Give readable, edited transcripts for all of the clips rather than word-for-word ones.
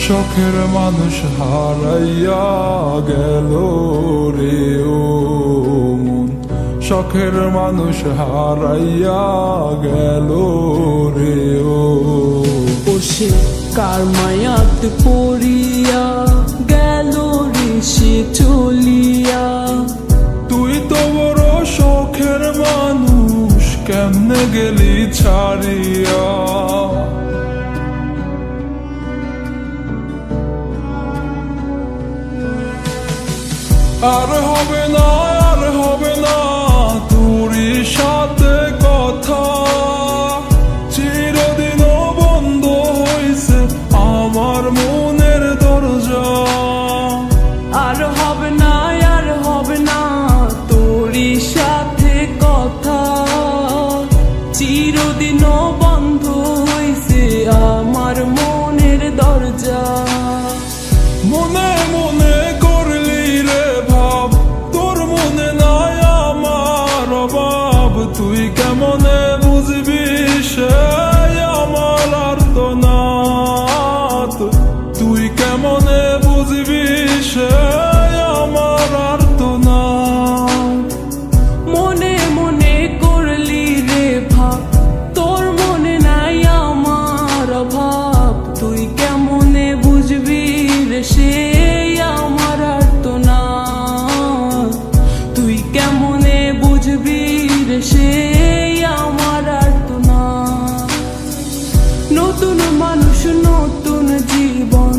শখের মানুষ হারাইয়া গেল রে ও মন, শখের মানুষ হারাইয়া গেল রে ও। সে কার মায়াত পড়িয়া গেল রে সে চলিয়া। তুই তো বড় শখের মানুষ, কেমনে গেলি ছাড়িয়া। আর হবে না, আর হবে না তোরই সাথে কথা, চিরদিনও বন্ধ হইছে আমার মনের দরজা। আর হবে না, আর হবে না তোরই সাথে কথা, চিরদিনও বন্ধ হইছে আমার মনের দরজা। মনে মনে করলি রে ভাব, তোর মনে নাই আমার অভাব। তুই কেমনে বুঝবি সে আমার আর্তনাদ, তুই কেমনে বুঝবি সে আমার আর্তনাদ। মনে মনে করলি রে ভাব, তোর মনে নাই আমার অভাব। তুই কেমনে বুঝবি রে সে আমার আর্তনাদ, তুই কেমনে বুঝবি রে সে আমার আর্তনাদ। নতুন মানুষ নতুন জীবন,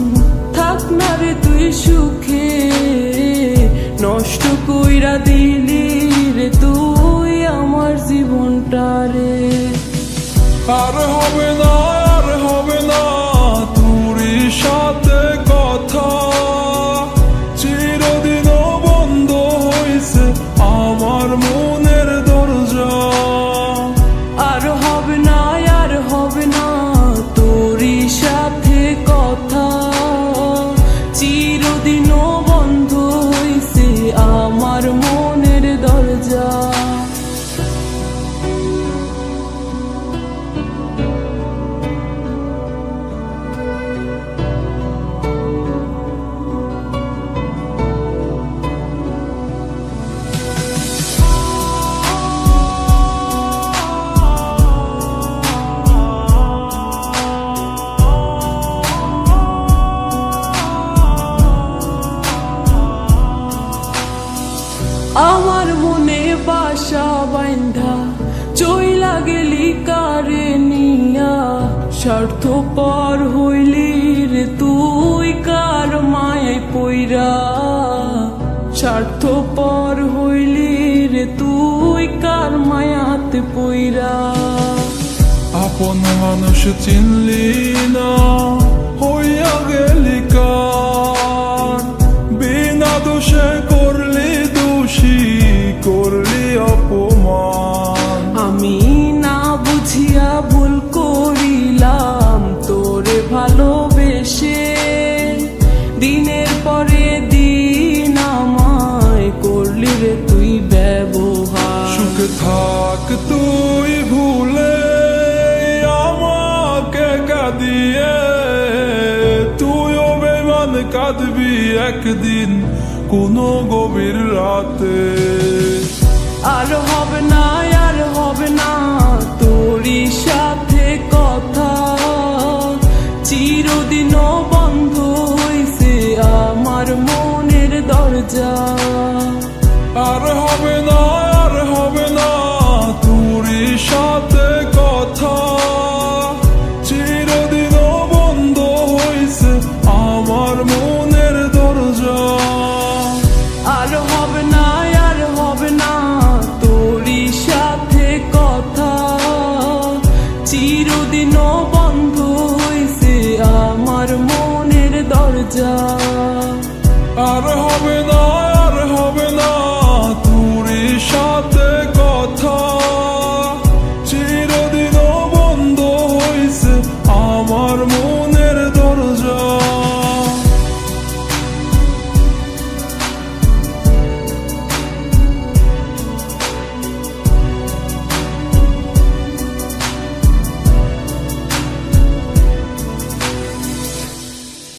থাক না রে তুই সুখে, নষ্ট কইরা দিলি রে তুই আমার জীবনটা রে। আর হবে না, আর হবে না তোরই সাথে কথা, চিরদিনও বন্ধ হইছে আমার মনের দরজা। আর হবে না, আর হবে না তোরই সাথে কথা, চিরদিনও বন্ধ হইছে আমার মনের দরজা। আমার মনে বাসা বাইন্ধা চইলা গেলি কারে নিয়া, স্বার্থপর হইলি রে তুই কার মায়ায় পইরা। স্বার্থপর হইলি রে তুই কার মায়াতে পইরা। আপন মানুষ চিনলি না, হইয়া গেলি কার, বিনা দোষে করলি দোষী, করলি অপমান। আমি না বুঝিয়া ভুল করিলাম তোরে ভালোবেসে, দিনের পরে দিন আমায় করলি রে তুই ব্যবহার। সুখে থাক তুই ভুলে আমাকে কাঁদিয়ে, তুইও বেমান কাঁদবি একদিন কোনো গভীর রাতে। আর হবে না, আর হবে না তোরই সাথে কথা, চিরদিনও বন্ধ হইছে আমার মনের দরজা। আর হবে না, আর হবে না তোরই সাথে কথা, চিরদিনও বন্ধ হইছে আমার মনের দরজা। আর হবে না, আর হবে না তোরই সাথে কথা, চিরদিনও বন্ধ হইছে আমার মনের দরজা। আর হবে না।